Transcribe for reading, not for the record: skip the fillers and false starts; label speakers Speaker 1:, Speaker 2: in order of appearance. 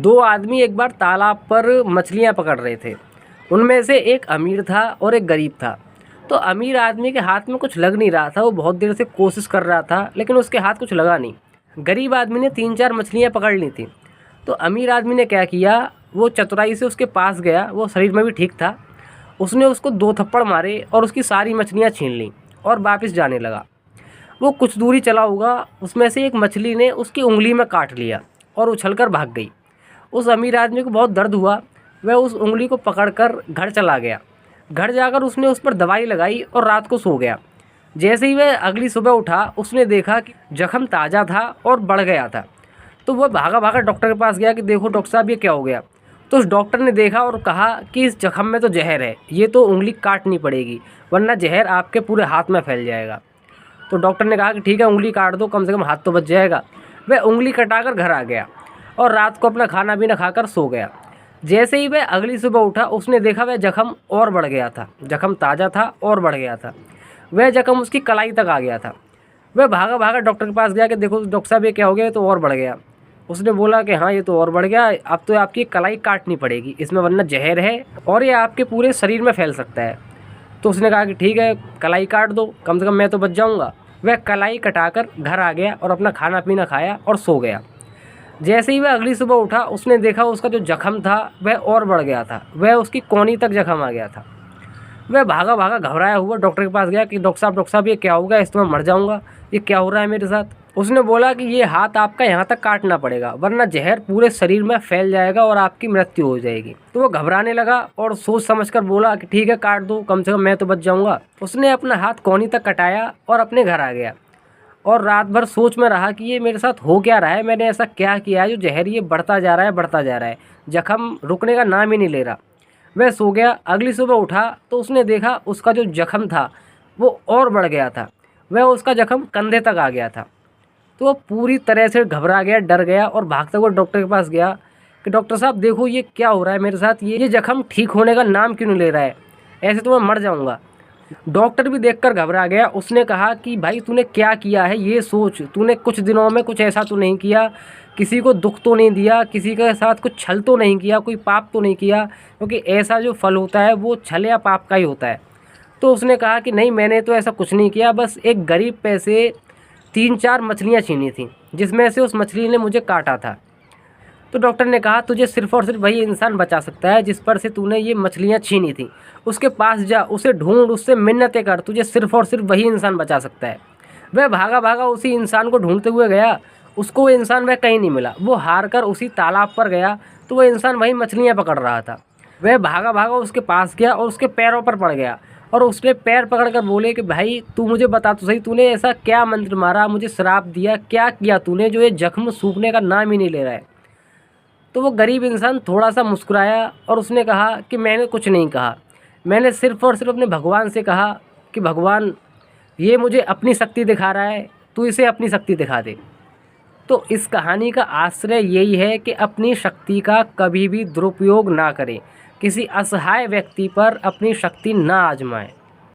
Speaker 1: दो आदमी एक बार तालाब पर मछलियाँ पकड़ रहे थे। उनमें से एक अमीर था और एक गरीब था। तो अमीर आदमी के हाथ में कुछ लग नहीं रहा था, वो बहुत देर से कोशिश कर रहा था लेकिन उसके हाथ कुछ लगा नहीं। गरीब आदमी ने 3-4 मछलियाँ पकड़ ली थी। तो अमीर आदमी ने क्या किया, वो चतुराई से उसके पास गया, वो शरीर में भी ठीक था। उसने उसको 2 थप्पड़ मारे और उसकी सारी मछलियाँ छीन लीं और वापस जाने लगा। वो कुछ दूरी चला होगा, उसमें से एक मछली ने उसकी उंगली में काट लिया और उछलकर भाग गई। उस अमीर आदमी को बहुत दर्द हुआ। वह उस उंगली को पकड़कर घर चला गया। घर जाकर उसने उस पर दवाई लगाई और रात को सो गया। जैसे ही वह अगली सुबह उठा, उसने देखा कि जख्म ताज़ा था और बढ़ गया था। तो वह भागा भागा डॉक्टर के पास गया कि देखो डॉक्टर साहब, ये क्या हो गया। तो उस डॉक्टर ने देखा और कहा कि इस जख्म में तो जहर है, ये तो उंगली काटनी पड़ेगी वरना जहर आपके पूरे हाथ में फैल जाएगा। तो डॉक्टर ने कहा कि ठीक है, उंगली काट दो, कम से कम हाथ तो बच जाएगा। वह उंगली कटाकर घर आ गया और रात को अपना खाना पीना खाकर सो गया। जैसे ही वह अगली सुबह उठा, उसने देखा वह जख्म और बढ़ गया था। जख्म ताज़ा था और बढ़ गया था। वह जख्म उसकी कलाई तक आ गया था। वह भागा भागा डॉक्टर के पास गया कि देखो डॉक्टर साहब, ये क्या हो गया, ये तो और बढ़ गया। उसने बोला कि हाँ, ये तो और बढ़ गया, अब तो आपकी कलाई काटनी पड़ेगी, इसमें वरना जहर है और ये आपके पूरे शरीर में फैल सकता है। तो उसने कहा कि ठीक है, कलाई काट दो, कम से कम मैं तो बच जाऊँगा। वह कलाई कटाकर घर आ गया और अपना खाना पीना खाया और सो गया। जैसे ही वह अगली सुबह उठा, उसने देखा उसका जो जख्म था वह और बढ़ गया था। वह उसकी कोहनी तक जख्म आ गया था। वह भागा भागा घबराया हुआ डॉक्टर के पास गया कि डॉक्टर साहब, ये क्या होगा, इस तो मैं मर जाऊंगा, ये क्या हो रहा है मेरे साथ। उसने बोला कि ये हाथ आपका यहाँ तक काटना पड़ेगा वरना जहर पूरे शरीर में फैल जाएगा और आपकी मृत्यु हो जाएगी। तो वो घबराने लगा और सोच समझकर बोला कि ठीक है, काट दो, कम से कम मैं तो बच जाऊंगा। उसने अपना हाथ कोहनी तक कटाया और अपने घर आ गया और रात भर सोच में रहा कि ये मेरे साथ हो क्या रहा है, मैंने ऐसा क्या किया है जो जहर ये बढ़ता जा रहा है, बढ़ता जा रहा है, जख्म रुकने का नाम ही नहीं ले रहा। वह सो गया। अगली सुबह उठा तो उसने देखा उसका जो जख्म था वो और बढ़ गया था। वह उसका जख्म कंधे तक आ गया था। तो वो पूरी तरह से घबरा गया, डर गया और भागते हुए डॉक्टर के पास गया कि डॉक्टर साहब देखो, ये क्या हो रहा है मेरे साथ, ये जख्म ठीक होने का नाम क्यों नहीं ले रहा है, ऐसे तो मैं मर जाऊँगा। डॉक्टर भी देखकर घबरा गया। उसने कहा कि भाई तूने क्या किया है ये सोच, तूने कुछ दिनों में कुछ ऐसा तो नहीं किया, किसी को दुख तो नहीं दिया, किसी के साथ कुछ छल तो नहीं किया, कोई पाप तो नहीं किया, क्योंकि ऐसा जो फल होता है वो छल या पाप का ही होता है। तो उसने कहा कि नहीं, मैंने तो ऐसा कुछ नहीं किया, बस एक गरीब पे से 3-4 मछलियाँ छीनी थी जिसमें से उस मछली ने मुझे काटा था। तो डॉक्टर ने कहा तुझे सिर्फ़ और सिर्फ वही इंसान बचा सकता है जिस पर से तूने ये मछलियाँ छीनी थी। उसके पास जा, उसे ढूंढ, उससे मिन्नतें कर, तुझे सिर्फ़ और सिर्फ वही इंसान बचा सकता है। वह भागा भागा उसी इंसान को ढूंढते हुए गया। उसको वो इंसान वह कहीं नहीं मिला। वो हार कर उसी तालाब पर गया तो वह इंसान वही मछलियाँ पकड़ रहा था। वह भागा भागा उसके पास गया और उसके पैरों पर पड़ गया और उसने पैर पकड़ कर बोले कि भाई तू मुझे बता तो सही, तूने ऐसा क्या मंत्र मारा, मुझे श्राप दिया, क्या किया तूने जो ये जख्म सूखने का नाम ही नहीं ले रहा है। तो वो गरीब इंसान थोड़ा सा मुस्कुराया और उसने कहा कि मैंने कुछ नहीं कहा, मैंने सिर्फ़ और सिर्फ अपने भगवान से कहा कि भगवान ये मुझे अपनी शक्ति दिखा रहा है, तू इसे अपनी शक्ति दिखा दे। तो इस कहानी का आश्रय यही है कि अपनी शक्ति का कभी भी दुरुपयोग ना करें, किसी असहाय व्यक्ति पर अपनी शक्ति ना आजमाएं।